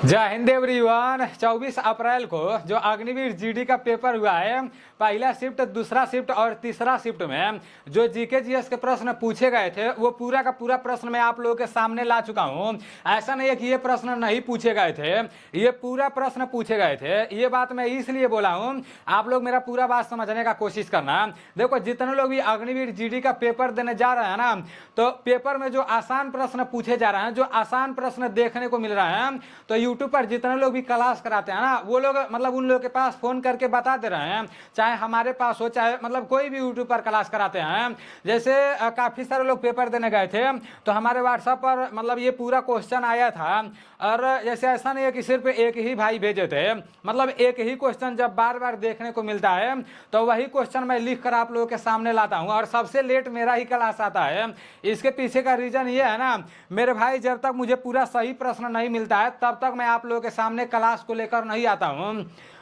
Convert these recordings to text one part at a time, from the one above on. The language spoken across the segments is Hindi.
जय हिंद एवरीवन। 24 अप्रैल को जो अग्निवीर जीडी का पेपर हुआ है, पहला शिफ्ट, दूसरा शिफ्ट और तीसरा शिफ्ट में जो जीके जीएस के प्रश्न पूछे गए थे वो पूरा का पूरा प्रश्न मैं आप लोगों के सामने ला चुका हूं। ऐसा नहीं है कि ये प्रश्न नहीं पूछे गए थे, ये पूरा प्रश्न पूछे गए थे। ये बात मैं इसलिए बोला हूं, आप लोग मेरा पूरा बात समझने का कोशिश करना। देखो, जितने लोग भी अग्निवीर जीडी का पेपर देने जा रहे हैं ना, तो पेपर में जो आसान प्रश्न पूछे जा रहे हैं, जो आसान प्रश्न देखने को मिल रहे हैं, तो यूट्यूब पर जितने लोग भी क्लास कराते हैं ना, वो लोग मतलब उन लोग के पास फोन करके बता दे रहे हैं, चाहे हमारे पास हो चाहे मतलब कोई भी यूट्यूब पर क्लास कराते हैं। जैसे काफी सारे लोग पेपर देने गए थे तो हमारे व्हाट्सएप पर मतलब ये पूरा क्वेश्चन आया था। और जैसे ऐसा नहीं है कि सिर्फ एक ही भाई भेजे थे, मतलब एक ही क्वेश्चन जब बार बार देखने को मिलता है तो वही क्वेश्चन मैं लिख कर आप लोगों के सामने लाता हूं। और सबसे लेट मेरा ही क्लास आता है। इसके पीछे का रीजन ये है ना मेरे भाई, जब तक मुझे पूरा सही प्रश्न नहीं मिलता है तब तक मैं आप लोगों के सामने क्लास को लेकर नहीं आता हूं।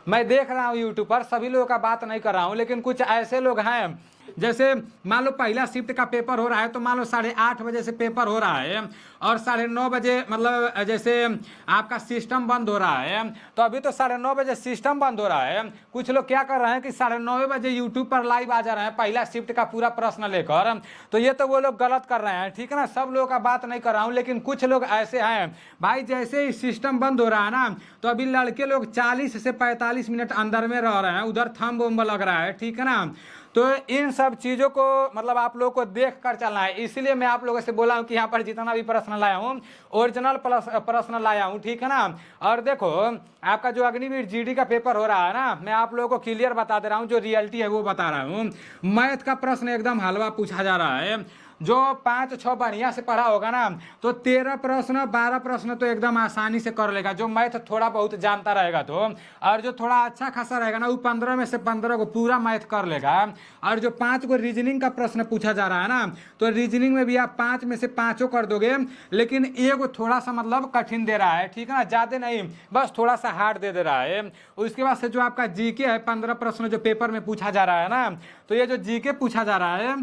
मैं देख रहा हूं यूट्यूब पर, सभी लोगों का बात नहीं कर रहा हूं, लेकिन कुछ ऐसे लोग हैं, जैसे मान लो पहला शिफ्ट का पेपर हो रहा है तो मान लो 8:30 बजे से पेपर हो रहा है और 9:30 बजे मतलब जैसे आपका सिस्टम बंद हो रहा है, तो अभी तो 9:30 बजे सिस्टम बंद हो रहा है। कुछ लोग क्या कर रहे हैं कि 9:30 बजे यूट्यूब पर लाइव आ जा रहे हैं पहला शिफ्ट का पूरा प्रश्न लेकर। तो ये तो वो लोग गलत कर रहे हैं, ठीक है ना। सब लोगों का बात नहीं कर रहा हूँ, लेकिन कुछ लोग ऐसे हैं भाई, जैसे ही सिस्टम बंद हो रहा है ना, तो अभी लड़के लोग 40 से 45 मिनट अंदर में रह रहे हैं, उधर थंब वंब लग रहा है, ठीक है ना। तो इन सब चीज़ों को मतलब आप लोगों को देख कर चलना है। इसीलिए मैं आप लोगों से बोला हूं कि यहाँ पर जितना भी प्रश्न लाया हूं ओरिजिनल प्रश्न लाया हूं, ठीक है ना। और देखो, आपका जो अग्निवीर जीडी का पेपर हो रहा है ना, मैं आप लोगों को क्लियर बता दे रहा हूं, जो रियलिटी है वो बता रहा हूं। मैथ का प्रश्न एकदम हलवा पूछा जा रहा है। जो 5-6 बढ़िया से पढ़ा होगा ना, तो 13 प्रश्न 12 प्रश्न तो एकदम आसानी से कर लेगा, जो मैथ थोड़ा बहुत जानता रहेगा तो। और जो थोड़ा अच्छा खासा रहेगा ना, वो 15 में से 15 को पूरा मैथ कर लेगा। और जो 5 को रीजनिंग का प्रश्न पूछा जा रहा है ना, तो रीजनिंग में भी आप 5 में से 5 कर दोगे, लेकिन एक थोड़ा सा मतलब कठिन दे रहा है, ठीक है ना, ज्यादा नहीं, बस थोड़ा सा हार्ड दे रहा है। उसके बाद से जो आपका जीके है, 15 प्रश्न जो पेपर में पूछा जा रहा है ना, तो ये जो जीके पूछा जा रहा है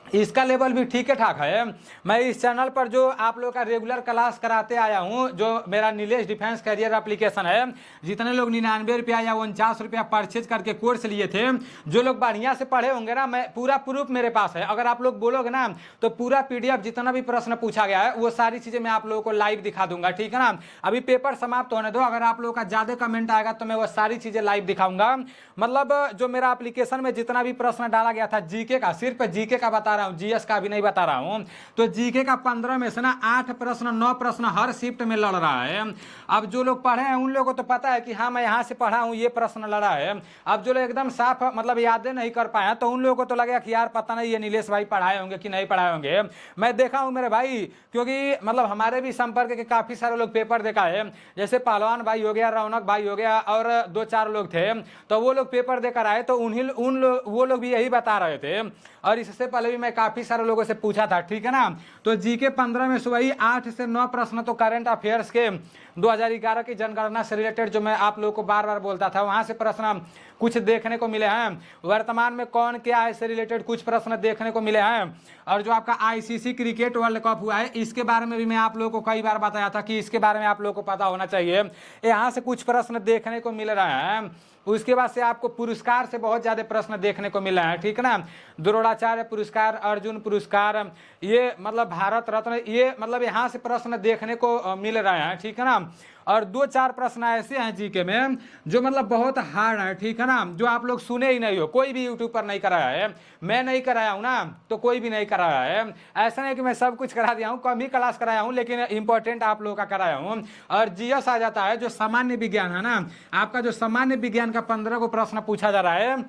इसका लेवल भी ठीक ठाक है। मैं इस चैनल पर जो आप लोग का रेगुलर क्लास कराते आया हूं, जो मेरा नीलेश डिफेंस करियर एप्लीकेशन है, जितने लोग 99 रुपया या 49 रुपया परचेज करके कोर्स लिए थे, जो लोग बढ़िया से पढ़े होंगे ना, मैं पूरा प्रूफ मेरे पास है। अगर आप लोग बोलोगे ना तो पूरा PDF जितना भी प्रश्न पूछा गया है वो सारी चीजें मैं आप लोगों को लाइव दिखा दूंगा, ठीक है ना। अभी पेपर समाप्त होने दो, अगर आप लोगों का ज्यादा कमेंट आएगा तो मैं वो सारी चीजें लाइव दिखाऊंगा। मतलब जो मेरा एप्लीकेशन में जितना भी प्रश्न डाला गया था जीके का, सिर्फ जीके का बता रहा हूं, जीएस का भी नहीं बता रहा हूं, तो जीके का 15 में से ना 8 प्रश्न 9 प्रश्न हर शिफ्ट में लड़ रहा है। अब जो लोग पढ़े हैं उन लोगों को तो पता है कि हाँ मैं यहां से पढ़ा हूं, ये प्रश्न लड़ा है। अब जो लोग एकदम साफ मतलब यादें नहीं कर पाए तो उन लोगों को तो लगेगा कि यार पता नहीं ये नीलेश भाई पढ़ाए होंगे कि नहीं पढ़ाए होंगे। मैं देखा हूं मेरे भाई, क्योंकि मतलब हमारे भी संपर्क के काफी सारे लोग पेपर देखा है, जैसे पहलवान भाई हो गया, रौनक भाई हो गया और 2-4 लोग थे, तो वो लोग पेपर देकर आए तो वो लोग भी यही बता रहे थे। और इससे पहले भी मैं काफी सारे लोगों से पूछा था, ठीक है ना। तो जीके 15 में से वही 8 से 9 प्रश्न तो करंट अफेयर्स के 2011 की जनगणना से रिलेटेड, जो मैं आप लोगों को बार बार बोलता था, वहां से प्रश्न कुछ देखने को मिले हैं। वर्तमान में कौन क्या है से रिलेटेड कुछ प्रश्न देखने को मिले हैं। और जो आपका ICC क्रिकेट वर्ल्ड कप हुआ है, इसके बारे में भी मैं आप लोगों को कई बार बताया था कि इसके बारे में आप लोगों को पता होना चाहिए। यहाँ से कुछ प्रश्न देखने को मिल रहे हैं। उसके बाद से आपको पुरस्कार से बहुत ज्यादा प्रश्न देखने को मिला है, ठीक है ना। द्रोणाचार्य पुरस्कार, अर्जुन पुरस्कार, ये मतलब भारत रत्न, ये मतलब यहाँ से प्रश्न देखने को मिल रहे हैं, ठीक है ना। और 2-4 प्रश्न ऐसे हैं जीके में जो मतलब बहुत हार्ड है, ठीक है ना, जो आप लोग सुने ही नहीं हो, कोई भी यूट्यूब पर नहीं कराया है, मैं नहीं कराया हूं ना, तो कोई भी नहीं कराया है। ऐसा नहीं कि मैं सब कुछ करा दिया हूं, कम ही क्लास कराया हूं, लेकिन इंपॉर्टेंट आप लोगों का कराया हूं। और जीएस आ जाता है, जो सामान्य विज्ञान है ना, आपका जो सामान्य विज्ञान का 15 को प्रश्न पूछा जा रहा है,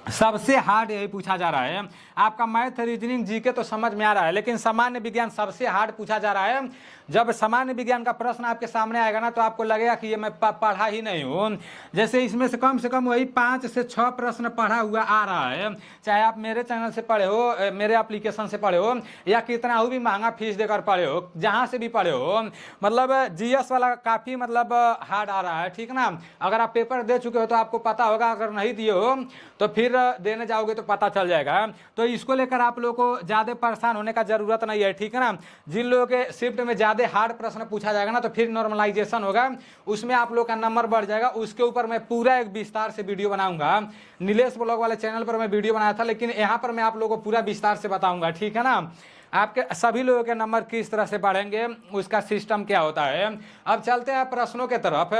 सबसे हार्ड यही पूछा जा रहा है। आपका मैथ रीजनिंग जीके तो समझ में आ रहा है, लेकिन सामान्य विज्ञान सबसे हार्ड पूछा जा रहा है। जब सामान्य विज्ञान का प्रश्न आपके सामने आएगा ना, तो आपको लगेगा कि ये मैं पढ़ा ही नहीं हूँ। जैसे इसमें से कम वही 5 से 6 प्रश्न पढ़ा हुआ आ रहा है, चाहे आप मेरे चैनल से पढ़े हो, मेरे एप्लीकेशन से पढ़े हो, या कितना भी महंगा फीस देकर पढ़े हो, जहाँ से भी पढ़े हो। मतलब जीएस वाला काफी मतलब हार्ड आ रहा है, ठीक ना। अगर आप पेपर दे चुके हो तो आपको पता होगा, अगर नहीं दिए हो तो फिर फिर देने जाओगे तो पता चल जाएगा। तो इसको लेकर आप लोग को ज़्यादा परेशान होने का जरूरत नहीं है, ठीक है ना। जिन लोगों के शिफ्ट में ज़्यादा हार्ड प्रश्न पूछा जाएगा ना, तो फिर नॉर्मलाइजेशन होगा, उसमें आप लोग का नंबर बढ़ जाएगा। उसके ऊपर मैं पूरा एक विस्तार से वीडियो बनाऊंगा। नीलेश ब्लॉग वाले चैनल पर मैं वीडियो बनाया था, लेकिन यहाँ पर मैं आप लोगों को पूरा विस्तार से बताऊंगा, ठीक है ना। आपके सभी लोगों के नंबर किस तरह से बढ़ेंगे, उसका सिस्टम क्या होता है। अब चलते हैं प्रश्नों के तरफ।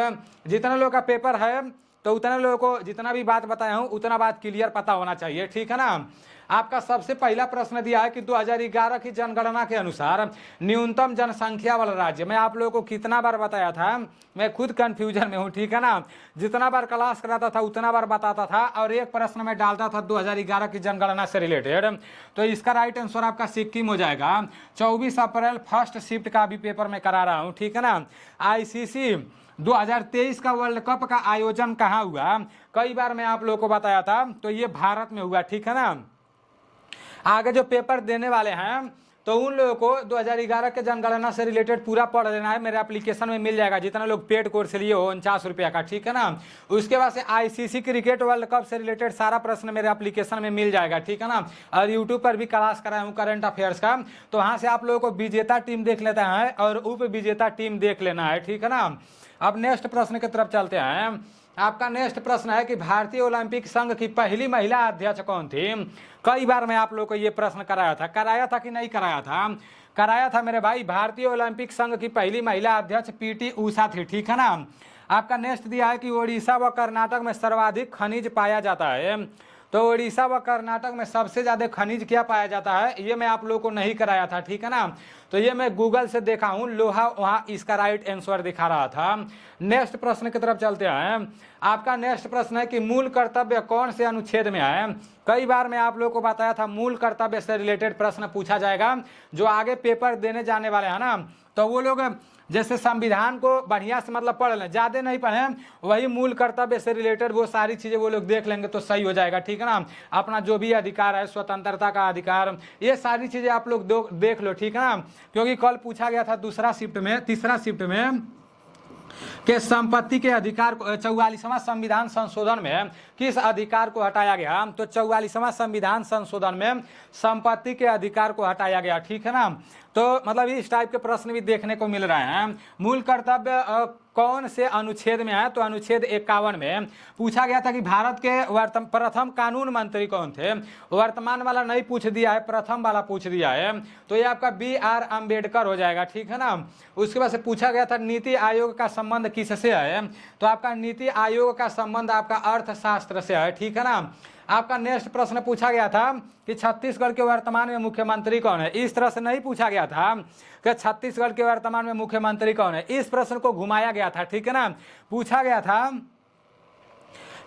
जितने लोगों का पेपर है तो उतने लोगों को जितना भी बात बताया हूँ उतना बात क्लियर पता होना चाहिए, ठीक है ना। आपका सबसे पहला प्रश्न दिया है कि 2011 की जनगणना के अनुसार न्यूनतम जनसंख्या वाला राज्य। मैं आप लोगों को कितना बार बताया था, मैं खुद कंफ्यूजन में हूँ, ठीक है ना। जितना बार क्लास कराता था उतना बार बताता था, और एक प्रश्न में डालता था 2011 की जनगणना से रिलेटेड। तो इसका राइट आंसर आपका सिक्किम हो जाएगा। 24 अप्रैल फर्स्ट शिफ्ट का भी पेपर में करा रहा हूँ, ठीक है ना। ICC 2023 का वर्ल्ड कप का आयोजन कहाँ हुआ, कई बार मैं आप लोगों को बताया था, तो ये भारत में हुआ, ठीक है ना। आगे जो पेपर देने वाले हैं तो उन लोगों को 2011 के जनगणना से रिलेटेड पूरा पढ़ लेना है, मेरे एप्लीकेशन में मिल जाएगा। जितना लोग पेड कोर्स लिए हो 49 रुपया का, ठीक है ना। उसके बाद से ICC क्रिकेट वर्ल्ड कप से रिलेटेड सारा प्रश्न मेरे एप्लीकेशन में मिल जाएगा, ठीक है ना। और यूट्यूब पर भी क्लास कराया हूँ करंट अफेयर्स का, तो वहाँ से आप लोगों को विजेता टीम देख लेता है और उप विजेता टीम देख लेना है, ठीक है ना। अब नेक्स्ट प्रश्न की तरफ चलते हैं। आपका नेक्स्ट प्रश्न है कि भारतीय ओलंपिक संघ की पहली महिला अध्यक्ष कौन थी। कई बार मैं आप लोगों को ये प्रश्न कराया था कि नहीं कराया था, कराया था मेरे भाई। भारतीय ओलंपिक संघ की पहली महिला अध्यक्ष PT उषा थी, ठीक है ना। आपका नेक्स्ट दिया है कि ओडिशा व कर्नाटक में सर्वाधिक खनिज पाया जाता है। तो ओडिशा व कर्नाटक में सबसे ज़्यादा खनिज क्या पाया जाता है, ये मैं आप लोगों को नहीं कराया था, ठीक है ना। तो ये मैं गूगल से देखा हूँ, लोहा वहाँ इसका राइट आंसर दिखा रहा था। नेक्स्ट प्रश्न की तरफ चलते हैं। आपका नेक्स्ट प्रश्न है कि मूल कर्तव्य कौन से अनुच्छेद में है। कई बार मैं आप लोगों को बताया था मूल कर्तव्य से रिलेटेड प्रश्न पूछा जाएगा। जो आगे पेपर देने जाने वाले हैं ना, तो वो लोग जैसे संविधान को बढ़िया से मतलब पढ़ लें, ज़्यादा नहीं पढ़ें, वही मूल कर्तव्य से रिलेटेड वो सारी चीज़ें वो लोग देख लेंगे तो सही हो जाएगा, ठीक है ना। अपना जो भी अधिकार है, स्वतंत्रता का अधिकार, ये सारी चीज़ें आप लोग देख लो, ठीक है ना। क्योंकि कल पूछा गया था तीसरा शिफ्ट में के संपत्ति के अधिकार को 44वां संविधान संशोधन में किस अधिकार को हटाया गया। तो 44वां संविधान संशोधन में संपत्ति के अधिकार को हटाया गया, ठीक है ना। तो मतलब इस टाइप के प्रश्न भी देखने को मिल रहे हैं। मूल कर्तव्य कौन से अनुच्छेद में है, तो अनुच्छेद 51 में पूछा गया था कि भारत के प्रथम कानून मंत्री कौन थे। वर्तमान वाला नहीं पूछ दिया है, प्रथम वाला पूछ दिया है, तो ये आपका BR अम्बेडकर हो जाएगा, ठीक है ना। उसके बाद से पूछा गया था नीति आयोग का संबंध किससे है, तो आपका नीति आयोग का संबंध आपका अर्थशास्त्र से है, ठीक है ना। आपका नेक्स्ट प्रश्न पूछा गया था कि छत्तीसगढ़ के वर्तमान में मुख्यमंत्री कौन है। इस तरह से नहीं पूछा गया था कि छत्तीसगढ़ के वर्तमान में मुख्यमंत्री कौन है, इस प्रश्न को घुमाया गया था, ठीक है ना। पूछा गया था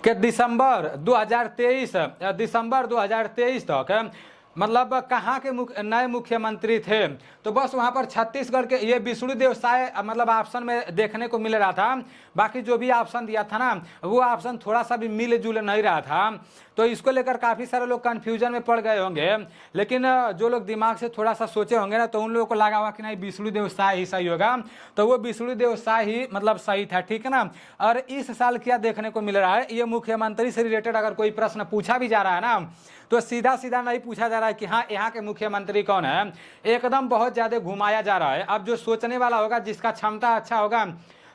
कि दिसंबर 2023 तक मतलब कहाँ के नए मुख्यमंत्री थे। तो बस वहाँ पर छत्तीसगढ़ के ये विष्णुदेव साय मतलब ऑप्शन में देखने को मिल रहा था। बाकी जो भी ऑप्शन दिया था ना, वो ऑप्शन थोड़ा सा भी मिल जुल नहीं रहा था। तो इसको लेकर काफ़ी सारे लोग कन्फ्यूजन में पड़ गए होंगे, लेकिन जो लोग दिमाग से थोड़ा सा सोचे होंगे ना, तो उन लोगों को लगा हुआ कि नहीं विष्णुदेव साय ही सही होगा, तो वो विष्णुदेव साय ही मतलब सही था, ठीक है ना। और इस साल क्या देखने को मिल रहा है, ये मुख्यमंत्री से रिलेटेड अगर कोई प्रश्न पूछा भी जा रहा है ना, तो सीधा सीधा नहीं पूछा जा रहा है कि हाँ यहाँ के मुख्यमंत्री कौन है, एकदम बहुत ज़्यादा घुमाया जा रहा है। अब जो सोचने वाला होगा, जिसका क्षमता अच्छा होगा,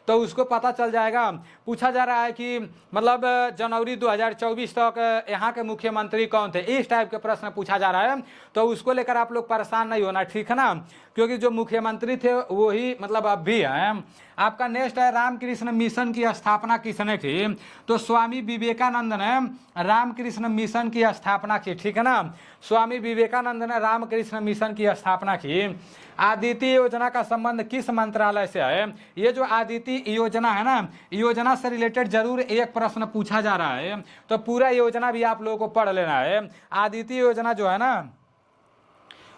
तो उसको पता चल जाएगा। पूछा जा रहा है कि मतलब जनवरी 2024 तक यहाँ के मुख्यमंत्री कौन थे, इस टाइप के प्रश्न पूछा जा रहा है। तो उसको लेकर आप लोग परेशान नहीं होना, ठीक है ना, क्योंकि जो मुख्यमंत्री थे वो ही मतलब अब भी हैं। आपका नेक्स्ट है रामकृष्ण मिशन की स्थापना किसने की। तो स्वामी विवेकानंद ने रामकृष्ण मिशन की स्थापना की, ठीक है ना। स्वामी विवेकानंद ने रामकृष्ण मिशन की स्थापना की। आदित्य योजना का संबंध किस मंत्रालय से है। ये जो आदित्य योजना है ना, योजना से रिलेटेड जरूर एक प्रश्न पूछा जा रहा है, तो पूरा योजना भी आप लोगों को पढ़ लेना है। आदित्य योजना जो है ना,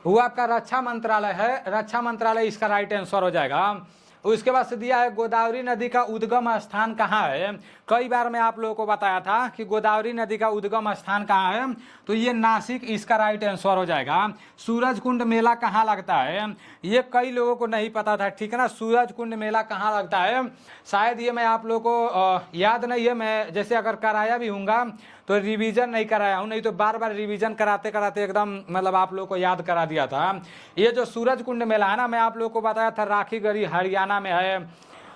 वो आपका रक्षा मंत्रालय है, रक्षा मंत्रालय इसका राइट आंसर हो जाएगा। उसके बाद से दिया है गोदावरी नदी का उद्गम स्थान कहाँ है। कई बार मैं आप लोगों को बताया था कि गोदावरी नदी का उद्गम स्थान कहाँ है, तो ये नासिक इसका राइट आंसर हो जाएगा। सूरज कुंड मेला कहाँ लगता है, ये कई लोगों को नहीं पता था, ठीक है ना। सूरज कुंड मेला कहाँ लगता है, शायद ये मैं आप लोगों को याद नहीं है, मैं जैसे अगर कराया भी हूँगा तो रिवीजन नहीं कराया हूँ, नहीं तो बार बार रिवीजन कराते कराते एकदम मतलब आप लोग को याद करा दिया था। ये जो सूरज कुंड मेला है ना, मैं आप लोग को बताया था राखीगढ़ी हरियाणा में है,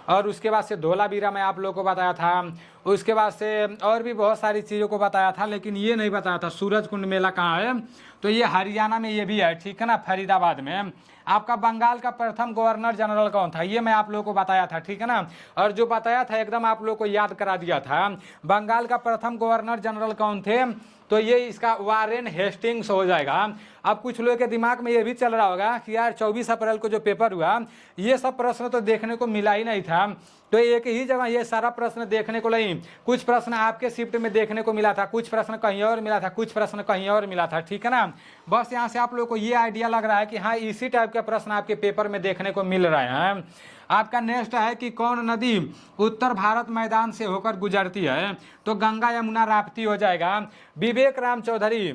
और उसके बाद से धोलावीरा में आप लोग को बताया था, उसके बाद से और भी बहुत सारी चीज़ों को बताया था, लेकिन ये नहीं बताया था सूरज कुंड मेला कहाँ है। तो ये हरियाणा में ये भी है, ठीक है ना, फरीदाबाद में। आपका बंगाल का प्रथम गवर्नर जनरल कौन था, ये मैं आप लोगों को बताया था, ठीक है ना, और जो बताया था एकदम आप लोग को याद करा दिया था। बंगाल का प्रथम गवर्नर जनरल कौन थे, तो ये इसका वारेन हेस्टिंग्स हो जाएगा। अब कुछ लोगों के दिमाग में ये भी चल रहा होगा कि यार 24 अप्रैल को जो पेपर हुआ ये सब प्रश्न तो देखने को मिला ही नहीं था, तो एक ही जगह ये सारा प्रश्न देखने को नहीं, कुछ प्रश्न आपके शिफ्ट में देखने को मिला था, कुछ प्रश्न कहीं और मिला था, कुछ प्रश्न कहीं और मिला था, ठीक है ना। बस यहाँ से आप लोग को ये आइडिया लग रहा है कि हाँ इसी टाइप के प्रश्न आपके पेपर में देखने को मिल रहे हैं। आपका नेक्स्ट है कि कौन नदी उत्तर भारत मैदान से होकर गुजरती है, तो गंगा यमुना राप्ती हो जाएगा। विवेक राम चौधरी,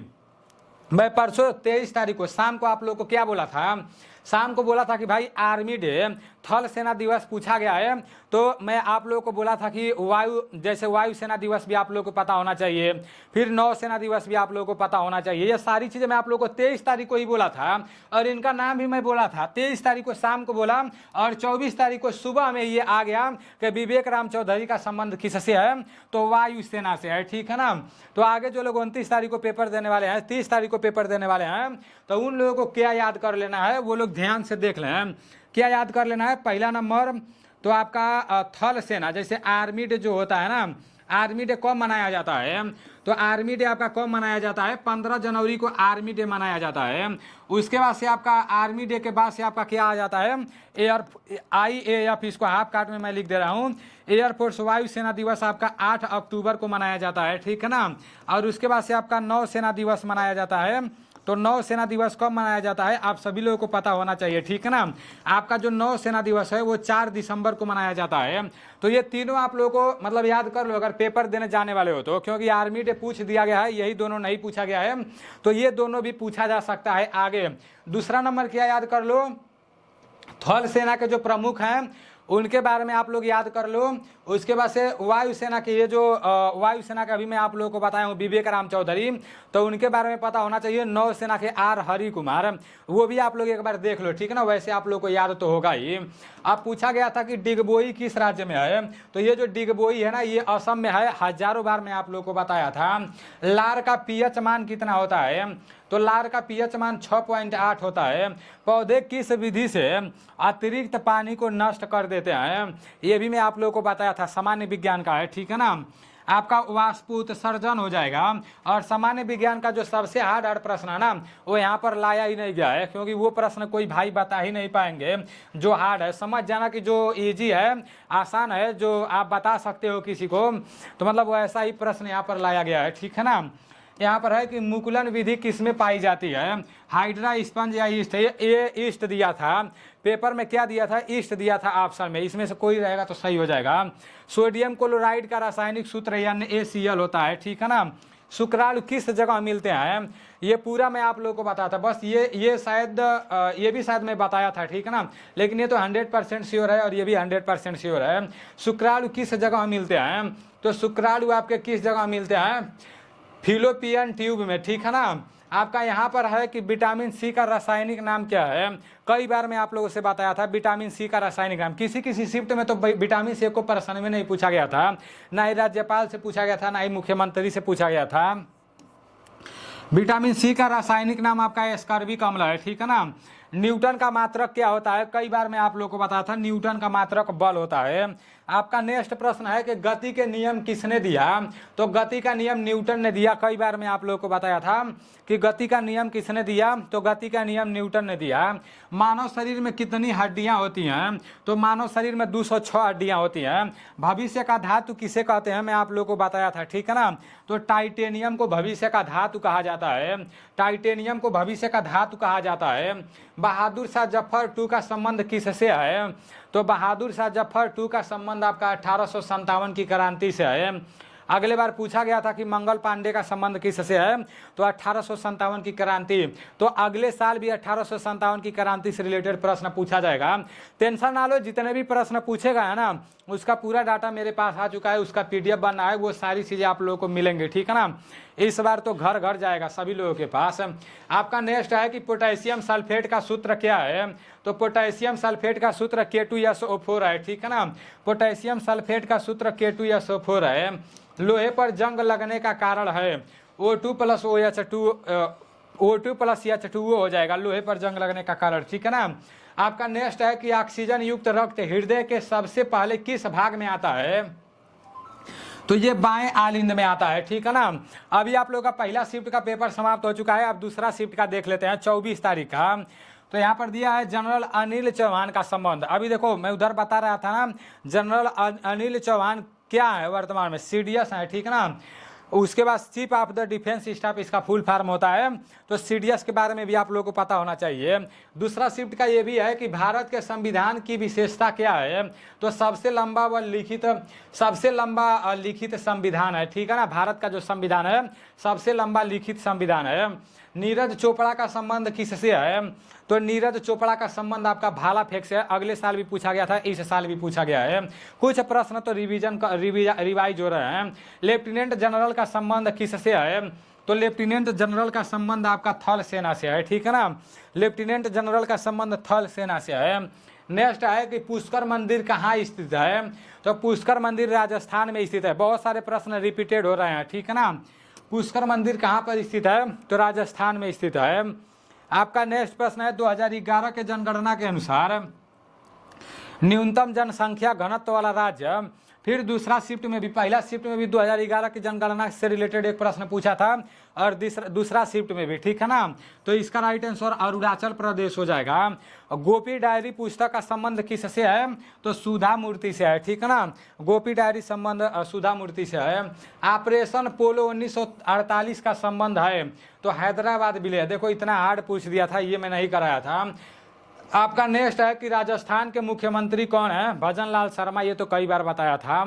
मैं परसों 23 तारीख को शाम को आप लोग को क्या बोला था, शाम को बोला था कि भाई आर्मी डे थल सेना दिवस पूछा गया है, तो मैं आप लोगों को बोला था कि जैसे वायु सेना दिवस भी आप लोगों को पता होना चाहिए, फिर नौ सेना दिवस भी आप लोगों को पता होना चाहिए। ये सारी चीज़ें मैं आप लोगों को 23 तारीख को ही बोला था, और इनका नाम भी मैं बोला था 23 तारीख को शाम को बोला, और 24 तारीख को सुबह में ये आ गया कि विवेक राम चौधरी का संबंध किससे है, तो वायु सेना से है, ठीक है ना। तो आगे जो लोग 29 तारीख को पेपर देने वाले हैं, 30 तारीख को पेपर देने वाले हैं, तो उन लोगों को क्या याद कर लेना है वो लोग ध्यान से देख लें। क्या याद कर लेना है, पहला नंबर तो आपका थल सेना, जैसे आर्मी डे जो होता है ना, आर्मी डे कब मनाया जाता है, तो आर्मी डे आपका कब मनाया जाता है, 15 जनवरी को आर्मी डे मनाया जाता है। उसके बाद से आपका आर्मी डे के बाद से आपका क्या आ जाता है, IAF, इसको हाफ काट में मैं लिख दे रहा हूँ, एयरफोर्स वायु सेना दिवस आपका 8 अक्टूबर को मनाया जाता है, ठीक है ना। और उसके बाद से आपका नौ सेना दिवस मनाया जाता है, तो नौ सेना दिवस कब मनाया जाता है आप सभी लोगों को पता होना चाहिए, ठीक है ना। आपका जो नौ सेना दिवस है वो 4 दिसंबर को मनाया जाता है। तो ये तीनों आप लोगों को मतलब याद कर लो अगर पेपर देने जाने वाले हो तो, क्योंकि आर्मी डे पूछ दिया गया है, यही दोनों नहीं पूछा गया है, तो ये दोनों भी पूछा जा सकता है आगे। दूसरा नंबर क्या याद कर लो, थल सेना के जो प्रमुख हैं उनके बारे में आप लोग याद कर लो। उसके बाद से वायुसेना के ये जो वायुसेना का भी मैं आप लोगों को बताया हूँ विवेक राम चौधरी, तो उनके बारे में पता होना चाहिए। नौसेना के आर हरि कुमार, वो भी आप लोग एक बार देख लो, ठीक है ना, वैसे आप लोग को याद तो होगा ही। अब पूछा गया था कि डिगबोई किस राज्य में है, तो ये जो डिगबोई है ना ये असम में है, हजारों बार मैं आप लोग को बताया था। लार का पीएच मान कितना होता है, तो लार का पीएच मान 6.8 होता है। पौधे किस विधि से अतिरिक्त पानी को नष्ट कर देते हैं, ये भी मैं आप लोगों को बताया था, सामान्य विज्ञान का है, ठीक है ना। आपका वाष्पोत्सर्जन हो जाएगा। और सामान्य विज्ञान का जो सबसे हार्ड प्रश्न है ना वो यहाँ पर लाया ही नहीं गया है, क्योंकि वो प्रश्न कोई भाई बता ही नहीं पाएंगे। जो हार्ड है समझ जाना कि जो इजी है आसान है जो आप बता सकते हो किसी को, तो मतलब वैसा ही प्रश्न यहाँ पर लाया गया है, ठीक है ना। यहाँ पर है कि मुकुलन विधि किसमें पाई जाती है, हाइड्रा, स्पंज या ईस्ट। ये ईस्ट दिया था पेपर में, क्या दिया था, ईस्ट दिया था ऑप्शन में, इसमें से कोई रहेगा तो सही हो जाएगा। सोडियम क्लोराइड का रासायनिक सूत्र NaCl होता है, ठीक है ना। शुक्राणु किस जगह मिलते हैं, ये पूरा मैं आप लोगों को बताता, बस ये शायद ये भी शायद मैं बताया था, ठीक है ना, लेकिन ये तो 100% श्योर है और ये भी 100% श्योर है। शुक्राणु किस जगह मिलते हैं, तो शुक्राणु आपके किस जगह मिलते हैं, फिलोपियन ट्यूब में, ठीक है ना। आपका यहाँ पर है कि विटामिन सी का रासायनिक नाम क्या है, कई बार मैं आप लोगों से बताया था विटामिन सी का रासायनिक नाम। किसी किसी शिफ्ट में तो विटामिन सी को प्रश्न में नहीं पूछा गया था, ना ही राज्यपाल से पूछा गया था, ना ही मुख्यमंत्री से पूछा गया था। विटामिन सी का रासायनिक नाम आपका एस्कॉर्बिक अम्ल है, ठीक है ना। न्यूटन का मात्रक क्या होता है, कई बार मैं आप लोगों को बताया था, न्यूटन का मात्रक बल होता है। आपका नेक्स्ट प्रश्न है कि गति के नियम किसने दिया, तो गति का नियम न्यूटन ने दिया। कई बार मैं आप लोगों को बताया था कि गति का नियम किसने दिया, तो गति का नियम न्यूटन ने दिया। मानव शरीर में कितनी हड्डियां होती हैं, तो मानव शरीर में 206 हड्डियां होती हैं। भविष्य का धातु किसे कहते हैं, मैं आप लोगों को बताया था, ठीक है ना। तो टाइटेनियम को भविष्य का धातु कहा जाता है, टाइटेनियम को भविष्य का धातु कहा जाता है। बहादुर शाह जफर 2 का संबंध किससे है, तो बहादुर शाह जफर 2 का संबंध आपका 1857 की क्रांति से है। अगले बार पूछा गया था कि मंगल पांडे का संबंध किससे है, तो 1857 की क्रांति। तो अगले साल भी 1857 की क्रांति से रिलेटेड प्रश्न पूछा जाएगा। टेंशन ना लो, जितने भी प्रश्न पूछेगा है ना उसका पूरा डाटा मेरे पास आ चुका है, उसका PDF बना है, वो सारी चीज़ें आप लोगों को मिलेंगी, ठीक है ना। इस बार तो घर घर जाएगा सभी लोगों के पास। आपका नेक्स्ट है कि पोटेशियम सल्फेट का सूत्र क्या है, तो पोटेशियम सल्फेट का सूत्र K2SO4 है, ठीक है ना। पोटेशियम सल्फेट का सूत्र K2SO4 है। लोहे पर जंग लगने का कारण है O2 + O2 + H2O हो जाएगा, लोहे पर जंग लगने का कारण, ठीक है ना। आपका नेक्स्ट है कि ऑक्सीजन युक्त रक्त हृदय के सबसे पहले किस भाग में आता है, तो ये बाएं आलिंद में आता है, ठीक है ना। अभी आप लोगों का पहला शिफ्ट का पेपर समाप्त हो चुका है, अब दूसरा शिफ्ट का देख लेते हैं 24 तारीख का। तो यहाँ पर दिया है जनरल अनिल चौहान का संबंध। अभी देखो मैं उधर बता रहा था ना, जनरल अनिल चौहान क्या है वर्तमान में, CDS है, ठीक है ना। उसके बाद chief of the defence staff इसका फुल फॉर्म होता है, तो CDS के बारे में भी आप लोगों को पता होना चाहिए। दूसरा शिफ्ट का ये भी है कि भारत के संविधान की विशेषता क्या है, तो सबसे लंबा लिखित संविधान है, ठीक है ना। भारत का जो संविधान है सबसे लंबा लिखित संविधान है। नीरज चोपड़ा का संबंध किससे है, तो नीरज चोपड़ा का संबंध आपका भाला फेंक से है। अगले साल भी पूछा गया था, इस साल भी पूछा गया है। कुछ प्रश्न तो रिवाइज हो रहे हैं। लेफ्टिनेंट जनरल का संबंध किससे है, तो लेफ्टिनेंट जनरल का संबंध आपका थल सेना से है, ठीक है ना। लेफ्टिनेंट जनरल का संबंध थल सेना से है। नेक्स्ट है कि पुष्कर मंदिर कहाँ स्थित है, तो पुष्कर मंदिर राजस्थान में स्थित है। बहुत सारे प्रश्न रिपीटेड हो रहे हैं, ठीक है ना। पुष्कर मंदिर कहाँ पर स्थित है, तो राजस्थान में स्थित है। आपका नेक्स्ट प्रश्न है 2011 के जनगणना के अनुसार न्यूनतम जनसंख्या घनत्व वाला राज्य। फिर दूसरा शिफ्ट में भी, पहला शिफ्ट में भी 2011 की जनगणना से रिलेटेड एक प्रश्न पूछा था, और दूसरा शिफ्ट में भी, ठीक है ना। तो इसका राइट आंसर अरुणाचल प्रदेश हो जाएगा। गोपी डायरी पुस्तक का संबंध किससे है, तो सुधा मूर्ति से है, ठीक है ना। गोपी डायरी संबंध सुधा मूर्ति से है। ऑपरेशन पोलो 1948 का संबंध है, तो हैदराबाद विलय। देखो इतना हार्ड पूछ दिया था, ये मैं नहीं कराया था। आपका नेक्स्ट है कि राजस्थान के मुख्यमंत्री कौन है, भजन लाल शर्मा, ये तो कई बार बताया था।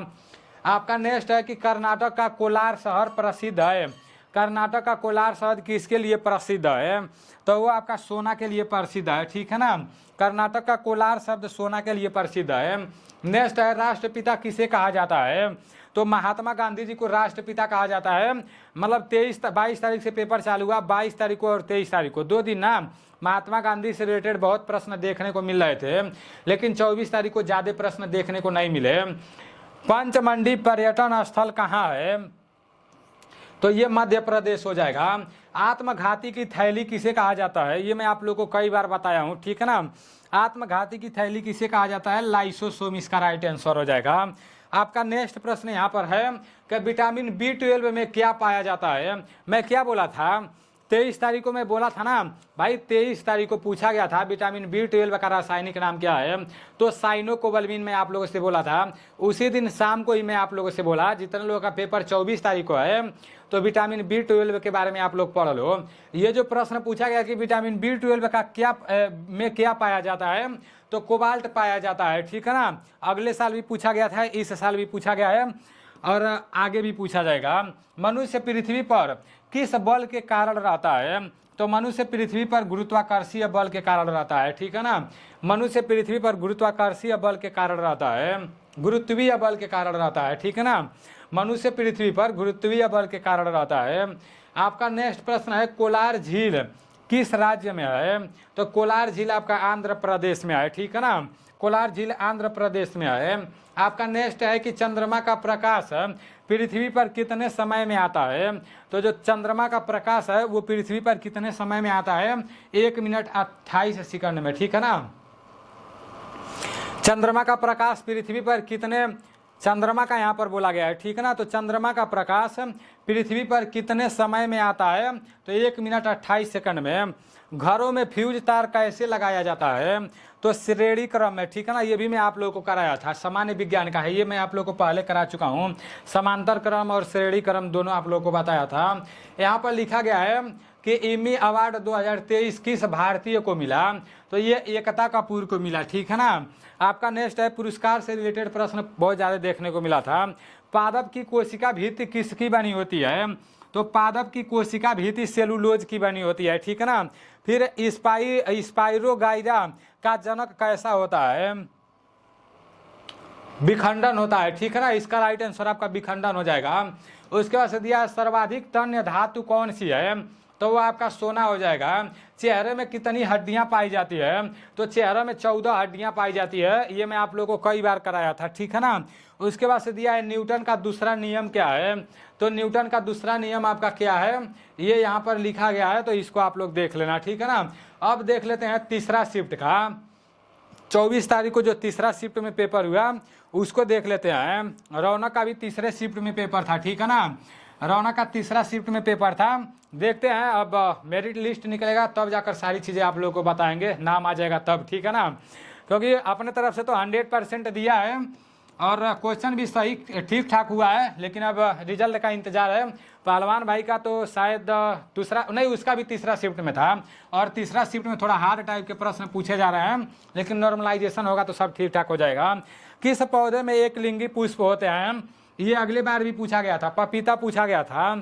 आपका नेक्स्ट है कि कर्नाटक का कोलार शहर प्रसिद्ध है। कर्नाटक का कोलार शहर किसके लिए प्रसिद्ध है, तो वो आपका सोना के लिए प्रसिद्ध है, ठीक है ना। कर्नाटक का कोलार शब्द सोना के लिए प्रसिद्ध है। नेक्स्ट है राष्ट्रपिता किसे कहा जाता है, तो महात्मा गांधी जी को राष्ट्रपिता कहा जाता है। मतलब 22 तारीख से पेपर चालू हुआ, 22 तारीख को और 23 तारीख को 2 दिन ना महात्मा गांधी से रिलेटेड बहुत प्रश्न देखने को मिल रहे थे, लेकिन 24 तारीख को ज़्यादा प्रश्न देखने को नहीं मिले। पंचमंडी पर्यटन स्थल कहाँ है, तो ये मध्य प्रदेश हो जाएगा। आत्मघाती की थैली किसे कहा जाता है, ये मैं आप लोगों को कई बार बताया हूँ, ठीक है ना। आत्मघाती की थैली किसे कहा जाता है, लाइसोसोम इसका राइट आंसर हो जाएगा। आपका नेक्स्ट प्रश्न यहाँ पर है कि विटामिन B12 में क्या पाया जाता है। मैं क्या बोला था, 23 तारीख को मैं बोला था ना भाई, 23 तारीख को पूछा गया था विटामिन B12 का रासायनिक नाम क्या है, तो साइनोकोबाल्मिन में आप लोगों से बोला था। उसी दिन शाम को ही मैं आप लोगों से बोला, जितने लोगों का पेपर 24 तारीख को है तो विटामिन B12 के बारे में आप लोग पढ़ लो। ये जो प्रश्न पूछा गया कि विटामिन B12 का क्या पाया जाता है, तो कोबाल्ट पाया जाता है, ठीक है ना। अगले साल भी पूछा गया था, इस साल भी पूछा गया है और आगे भी पूछा जाएगा। मनुष्य पृथ्वी पर किस बल के कारण रहता है, तो मनुष्य पृथ्वी पर गुरुत्वाकर्षीय बल के कारण रहता है, ठीक है ना। मनुष्य पृथ्वी पर गुरुत्वाकर्षीय बल के कारण रहता है, गुरुत्वीय बल के कारण रहता है, ठीक है ना। मनुष्य पृथ्वी पर गुरुत्वीय बल के कारण रहता है। आपका नेक्स्ट प्रश्न है कोलार झील किस राज्य में है, तो कोलार झील आपका आंध्र प्रदेश में है, ठीक है ना। कोलार झील आंध्र प्रदेश में है। आपका नेक्स्ट है कि चंद्रमा का प्रकाश पृथ्वी पर कितने समय में आता है, तो जो चंद्रमा का प्रकाश है वो पृथ्वी पर कितने समय में आता है, 1 मिनट 28 सेकंड में, ठीक है ना। चंद्रमा का प्रकाश पृथ्वी पर कितने, चंद्रमा का यहाँ पर बोला गया है, ठीक है ना। तो चंद्रमा का प्रकाश पृथ्वी पर कितने समय में आता है, तो 1 मिनट 28 सेकंड में। घरों में फ्यूज तार कैसे लगाया जाता है, तो श्रेणी क्रम में, ठीक है ना। ये भी मैं आप लोगों को कराया था, सामान्य विज्ञान का है, ये मैं आप लोगों को पहले करा चुका हूँ। समांतर क्रम और श्रेणी क्रम दोनों आप लोगों को बताया था। यहाँ पर लिखा गया है कि इम्मी अवार्ड 2023 किस भारतीय को मिला, तो ये एकता कपूर को मिला, ठीक है ना। आपका नेक्स्ट है, पुरस्कार से रिलेटेड प्रश्न बहुत ज़्यादा देखने को मिला था। पादप की कोशिका भित्ति किसकी बनी होती है, तो पादप की कोशिका भित्ति सेलुलोज की बनी होती है, ठीक है ना। फिर स्पाइरोगाइरा का जनक कैसा होता है, विखंडन होता है, ठीक है ना। इसका राइट आंसर आपका विखंडन हो जाएगा। उसके बाद से दिया सर्वाधिक तन्य धातु कौन सी है, तो वो आपका सोना हो जाएगा। चेहरे में कितनी हड्डियां पाई जाती है, तो चेहरे में 14 हड्डियां पाई जाती है, ये मैं आप लोगों को कई बार कराया था, ठीक है ना। उसके बाद से दिया है न्यूटन का दूसरा नियम क्या है, तो न्यूटन का दूसरा नियम आपका क्या है, ये यहाँ पर लिखा गया है, तो इसको आप लोग देख लेना, ठीक है ना। अब देख लेते हैं तीसरा शिफ्ट का, 24 तारीख को जो तीसरा शिफ्ट में पेपर हुआ उसको देख लेते हैं। रौनक का भी तीसरे शिफ्ट में पेपर था, ठीक है ना। रौनक का तीसरा शिफ्ट में पेपर था। देखते हैं अब मेरिट लिस्ट निकलेगा तब जाकर सारी चीज़ें आप लोगों को बताएंगे, नाम आ जाएगा तब, ठीक है ना। क्योंकि अपने तरफ से तो 100% दिया है और क्वेश्चन भी सही ठीक ठाक हुआ है, लेकिन अब रिजल्ट का इंतजार है। पहलवान भाई का तो शायद दूसरा नहीं, उसका भी तीसरा शिफ्ट में था और तीसरा शिफ्ट में थोड़ा हार्ड टाइप के प्रश्न पूछे जा रहे हैं, लेकिन नॉर्मलाइजेशन होगा तो सब ठीक ठाक हो जाएगा। किस पौधे में एक लिंगी पुष्प होते हैं, ये अगली बार भी पूछा गया था, पपीता पूछा गया था,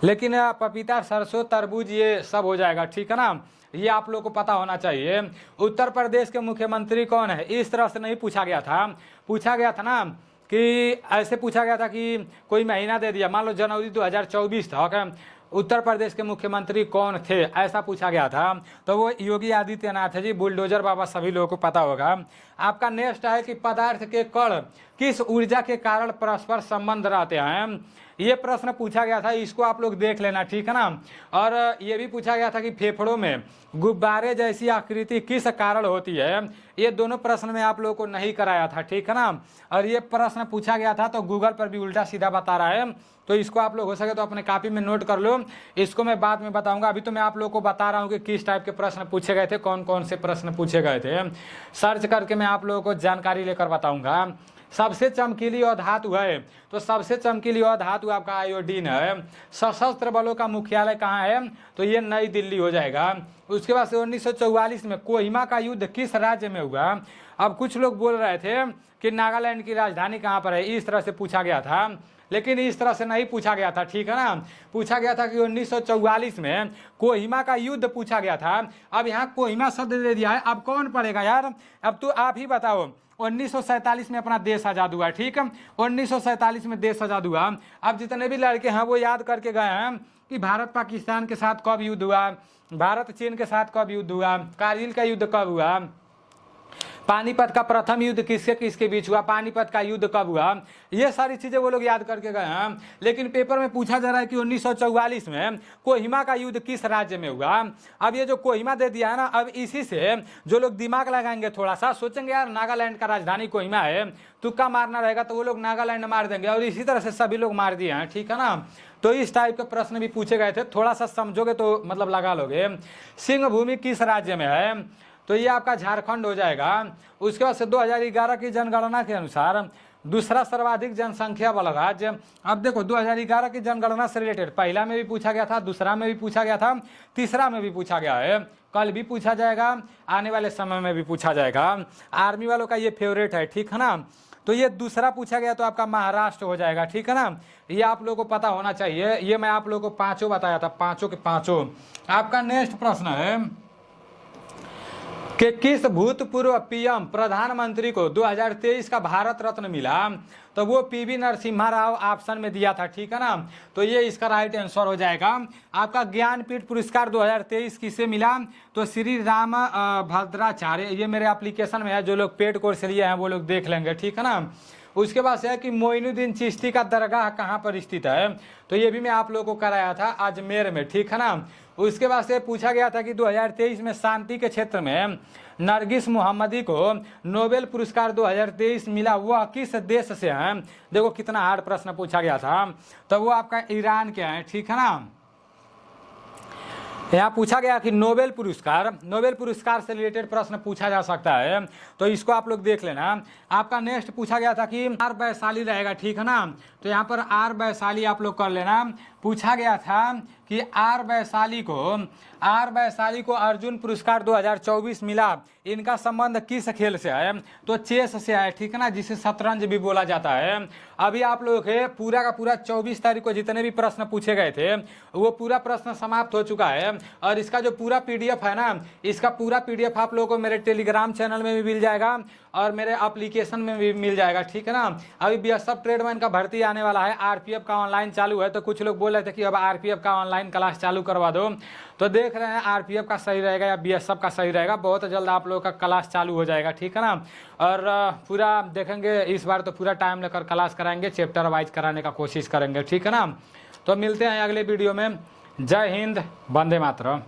लेकिन पपीता, सरसों, तरबूज ये सब हो जाएगा, ठीक है ना। ये आप लोग को पता होना चाहिए। उत्तर प्रदेश के मुख्यमंत्री कौन है, इस तरह से नहीं पूछा गया था। पूछा गया था ना कि ऐसे पूछा गया था कि कोई महीना दे दिया, मान लो जनवरी 2024 तक उत्तर प्रदेश के मुख्यमंत्री कौन थे, ऐसा पूछा गया था, तो वो योगी आदित्यनाथ है जी, बुलडोजर बाबा, सभी लोगों को पता होगा। आपका नेक्स्ट है कि पदार्थ के कण किस ऊर्जा के कारण परस्पर संबंध रहते हैं, ये प्रश्न पूछा गया था, इसको आप लोग देख लेना, ठीक है ना। और ये भी पूछा गया था कि फेफड़ों में गुब्बारे जैसी आकृति किस कारण होती है, ये दोनों प्रश्न में आप लोगों को नहीं कराया था, ठीक है ना। और ये प्रश्न पूछा गया था तो गूगल पर भी उल्टा सीधा बता रहा है, तो इसको आप लोग हो सके तो अपने कॉपी में नोट कर लो, इसको मैं बाद में बताऊंगा। अभी तो मैं आप लोगों को बता रहा हूँ कि किस टाइप के प्रश्न पूछे गए थे, कौन कौन से प्रश्न पूछे गए थे, सर्च करके मैं आप लोगों को जानकारी लेकर बताऊंगा। सबसे चमकीली अधातु है, तो सबसे चमकीली अधातु आपका आयोडीन है। सशस्त्र बलों का मुख्यालय कहाँ है, तो ये नई दिल्ली हो जाएगा। उसके बाद से 1944 में कोहिमा का युद्ध किस राज्य में हुआ। अब कुछ लोग बोल रहे थे कि नागालैंड की राजधानी कहाँ पर है, इस तरह से पूछा गया था, लेकिन इस तरह से नहीं पूछा गया था, ठीक है ना। पूछा गया था कि 1944 में कोहिमा का युद्ध पूछा गया था। अब यहाँ कोहिमा शब्द दे दिया है, अब कौन पढ़ेगा यार, अब तो आप ही बताओ। 1947 में अपना देश आज़ाद हुआ, ठीक है, 1947 में देश आज़ाद हुआ। अब जितने भी लड़के हैं वो याद करके गए हैं कि भारत पाकिस्तान के साथ कब युद्ध हुआ, भारत चीन के साथ कब युद्ध हुआ, कारगिल का युद्ध कब हुआ, पानीपत का प्रथम युद्ध किसके किसके बीच हुआ, पानीपत का युद्ध कब हुआ, ये सारी चीज़ें वो लोग याद करके गए हैं। लेकिन पेपर में पूछा जा रहा है कि 1944 में कोहिमा का युद्ध किस राज्य में हुआ। अब ये जो कोहिमा दे दिया है ना, अब इसी से जो लोग दिमाग लगाएंगे, थोड़ा सा सोचेंगे यार नागालैंड का राजधानी कोहिमा है, तुक्का मारना रहेगा तो वो लोग नागालैंड मार देंगे, और इसी तरह से सभी लोग मार दिए हैं, ठीक है ना। तो इस टाइप के प्रश्न भी पूछे गए थे, थोड़ा सा समझोगे तो मतलब लगा लोगे। सिंह भूमि किस राज्य में है, तो ये आपका झारखंड हो जाएगा। उसके बाद से 2011 की जनगणना के अनुसार दूसरा सर्वाधिक जनसंख्या वाला राज्य। अब देखो 2011 की जनगणना से रिलेटेड पहला में भी पूछा गया था, दूसरा में भी पूछा गया था, तीसरा में भी पूछा गया है, कल भी पूछा जाएगा, आने वाले समय में भी पूछा जाएगा। आर्मी वालों का ये फेवरेट है, ठीक है ना। तो ये दूसरा पूछा गया तो आपका महाराष्ट्र हो जाएगा, ठीक है ना। ये आप लोगों को पता होना चाहिए, ये मैं आप लोगों को पांचों बताया था, पांचों के पांचों। आपका नेक्स्ट प्रश्न है कि किस भूतपूर्व पीएम प्रधानमंत्री को 2023 का भारत रत्न मिला, तो वो पीवी नरसिम्हा राव ऑप्शन में दिया था, ठीक है ना। तो ये इसका राइट आंसर हो जाएगा। आपका ज्ञानपीठ पुरस्कार 2023 किसे मिला, तो श्री राम भद्राचार्य, ये मेरे एप्लीकेशन में है, जो लोग पेड कोर्स लिए हैं वो लोग देख लेंगे, ठीक है ना। उसके बाद से है कि मोइनुद्दीन चिश्ती का दरगाह कहाँ पर स्थित है, तो ये भी मैं आप लोगों को कराया था अजमेर में, ठीक है ना। उसके बाद से पूछा गया था कि 2023 में शांति के क्षेत्र में नरगिस मोहम्मदी को नोबेल पुरस्कार 2023 मिला, वह किस देश से हैं। देखो कितना हार्ड प्रश्न पूछा गया था, तो वो आपका ईरान के हैं, ठीक है ना। यहाँ पूछा गया कि नोबेल पुरस्कार से रिलेटेड प्रश्न पूछा जा सकता है, तो इसको आप लोग देख लेना। आपका नेक्स्ट पूछा गया था कि आर वैशाली रहेगा, ठीक है ना, तो यहाँ पर आर वैशाली आप लोग कर लेना। पूछा गया था कि आर वैशाली को अर्जुन पुरस्कार 2024 मिला, इनका संबंध किस खेल से है, तो चेस से है, ठीक है ना, जिसे शतरंज भी बोला जाता है। अभी आप लोगों के पूरा का पूरा 24 तारीख को जितने भी प्रश्न पूछे गए थे वो पूरा प्रश्न समाप्त हो चुका है, और इसका जो पूरा पीडीएफ है ना, इसका पूरा पीडीएफ आप लोगों को मेरे टेलीग्राम चैनल में भी मिल जाएगा और मेरे एप्लीकेशन में भी मिल जाएगा, ठीक है ना। अभी बीएसएफ ट्रेडमैन का भर्ती आने वाला है, आरपीएफ का ऑनलाइन चालू है, तो कुछ लोग बोल रहे थे कि अब आरपीएफ का ऑनलाइन क्लास चालू करवा दो, तो देख रहे हैं आरपीएफ का सही रहेगा या बीएसएफ का सही रहेगा। बहुत जल्द आप लोगों का क्लास चालू हो जाएगा, ठीक है ना, और पूरा देखेंगे इस बार, तो पूरा टाइम लेकर क्लास कराएंगे, चैप्टर वाइज कराने का कोशिश करेंगे, ठीक है ना। तो मिलते हैं अगले वीडियो में। जय हिंद, वंदे मातरम।